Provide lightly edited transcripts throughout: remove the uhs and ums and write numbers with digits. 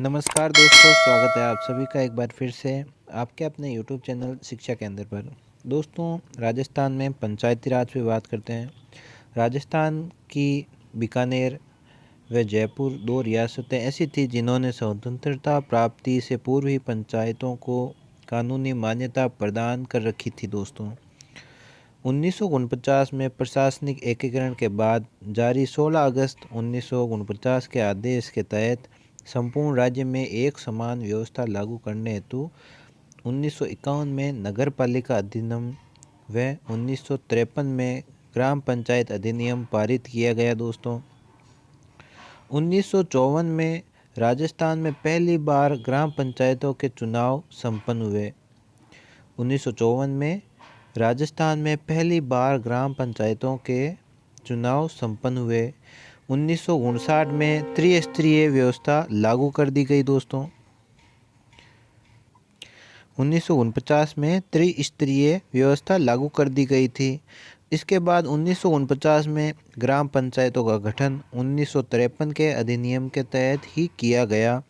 नमस्कार दोस्तों, स्वागत है आप सभी का एक बार फिर से आपके अपने YouTube चैनल शिक्षा केंद्र पर। दोस्तों, राजस्थान में पंचायती राज पे बात करते हैं। राजस्थान की बीकानेर व जयपुर दो रियासतें ऐसी थी जिन्होंने स्वतंत्रता प्राप्ति से पूर्व ही पंचायतों को कानूनी मान्यता प्रदान कर रखी थी। दोस्तों, 1949 में प्रशासनिक एकीकरण के बाद जारी 16 अगस्त 1949 के आदेश के तहत संपूर्ण राज्य में एक समान व्यवस्था लागू करने हेतु 1951 में नगर पालिका अधिनियम व 1953 में ग्राम पंचायत अधिनियम पारित किया गया। दोस्तों, 1954 में राजस्थान में पहली बार ग्राम पंचायतों के चुनाव संपन्न हुए। 1954 में राजस्थान में पहली बार ग्राम पंचायतों के चुनाव संपन्न हुए। 1959 में त्रिस्तरीय व्यवस्था लागू कर दी गई। दोस्तों, 1949 में त्रिस्तरीय व्यवस्था लागू कर दी गई थी। इसके बाद 1949 में ग्राम पंचायतों का गठन 1953 के अधिनियम के तहत ही किया गया,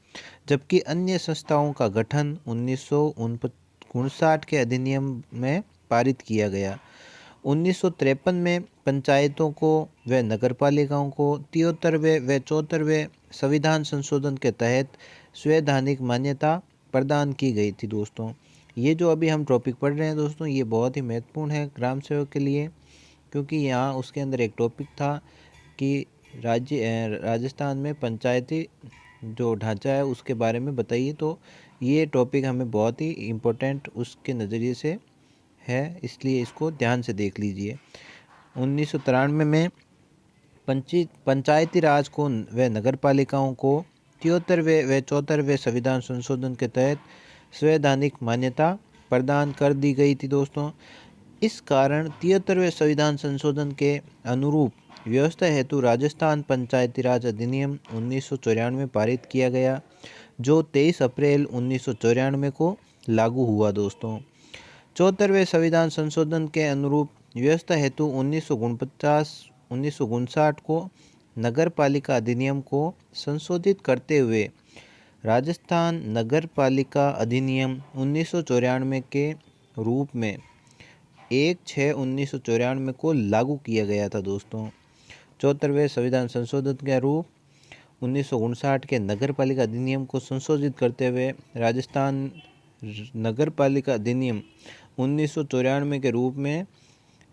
जबकि अन्य संस्थाओं का गठन 1959 के अधिनियम में पारित किया गया। 1953 में पंचायतों को व नगरपालिकाओं को 73वें व 74वें संविधान संशोधन के तहत संवैधानिक मान्यता प्रदान की गई थी। दोस्तों, ये जो अभी हम टॉपिक पढ़ रहे हैं दोस्तों, ये बहुत ही महत्वपूर्ण है ग्राम सेवक के लिए, क्योंकि यहाँ उसके अंदर एक टॉपिक था कि राजस्थान में पंचायती जो ढांचा है उसके बारे में बताइए। तो ये टॉपिक हमें बहुत ही इम्पोर्टेंट उसके नज़रिए से है, इसलिए इसको ध्यान से देख लीजिए। 1993 में पंचायती राज को व नगरपालिकाओं को 73वें व 74वें संविधान संशोधन के तहत संवैधानिक मान्यता प्रदान कर दी गई थी। दोस्तों, इस कारण 73वें संविधान संशोधन के अनुरूप व्यवस्था हेतु राजस्थान पंचायती राज अधिनियम 1994 पारित किया गया, जो 23 अप्रैल 1994 को लागू हुआ। दोस्तों, 74वें संविधान संशोधन के अनुरूप व्यवस्था हेतु 1959 को नगर पालिका अधिनियम को संशोधित करते हुए राजस्थान नगर पालिका अधिनियम 1994 के रूप में 1/6/1994 को लागू किया गया था। दोस्तों, 74वें संविधान संशोधन के अनुरूप 1959 के नगर पालिका अधिनियम को संशोधित करते हुए राजस्थान नगर पालिका अधिनियम 1994 के रूप में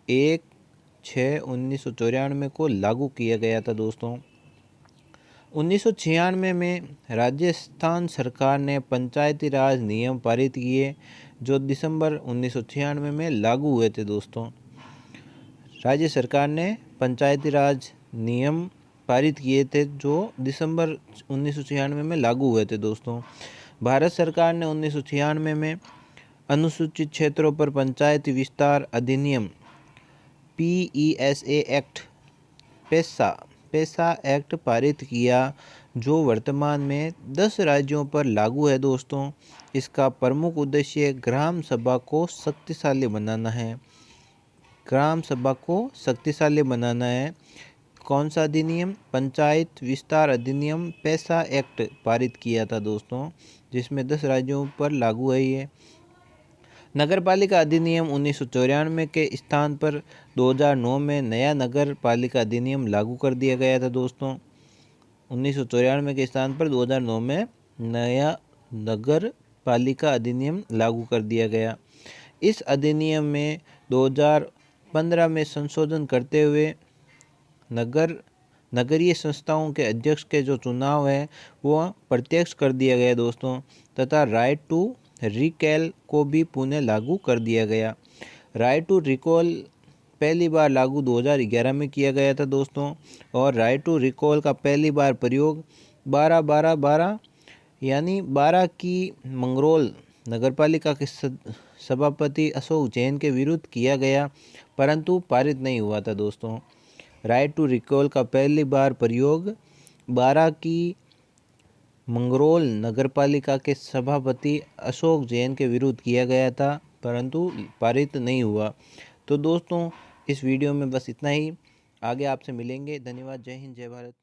1/6/1994 को लागू किया गया था। दोस्तों, 1996 में राजस्थान सरकार ने पंचायती राज नियम पारित किए, जो दिसंबर 1996 में लागू हुए थे। दोस्तों, राज्य सरकार ने पंचायती राज नियम पारित किए थे जो दिसंबर 1996 में लागू हुए थे। दोस्तों, भारत सरकार ने 1996 में अनुसूचित क्षेत्रों पर पंचायती विस्तार अधिनियम PESA एक्ट पेसा एक्ट पारित किया, जो वर्तमान में 10 राज्यों पर लागू है। दोस्तों, इसका प्रमुख उद्देश्य ग्राम सभा को शक्तिशाली बनाना है। ग्राम सभा को शक्तिशाली बनाना है। कौन सा अधिनियम? पंचायत विस्तार अधिनियम पेसा एक्ट पारित किया था। दोस्तों, जिसमें 10 राज्यों पर लागू है। ये नगर पालिका अधिनियम 1994 के स्थान पर 2009 में नया नगर पालिका अधिनियम लागू कर दिया गया था। दोस्तों, 1994 के स्थान पर 2009 में नया नगर पालिका अधिनियम लागू कर दिया गया। इस अधिनियम में 2015 में संशोधन करते हुए नगरीय संस्थाओं के अध्यक्ष के जो चुनाव है वो प्रत्यक्ष कर दिया गया। दोस्तों, तथा राइट टू रिकॉल को भी पुनः लागू कर दिया गया। राइट टू रिकॉल पहली बार लागू 2011 में किया गया था। दोस्तों, और राइट टू रिकॉल का पहली बार प्रयोग 12/12/12 यानी 12 की मंगरोल नगरपालिका के सभापति अशोक जैन के विरुद्ध किया गया, परंतु पारित नहीं हुआ था। दोस्तों, राइट टू रिकॉल का पहली बार प्रयोग 12 की मंगरोल नगरपालिका के सभापति अशोक जैन के विरुद्ध किया गया था, परंतु पारित नहीं हुआ। तो दोस्तों, इस वीडियो में बस इतना ही। आगे आपसे मिलेंगे। धन्यवाद। जय हिंद, जय भारत।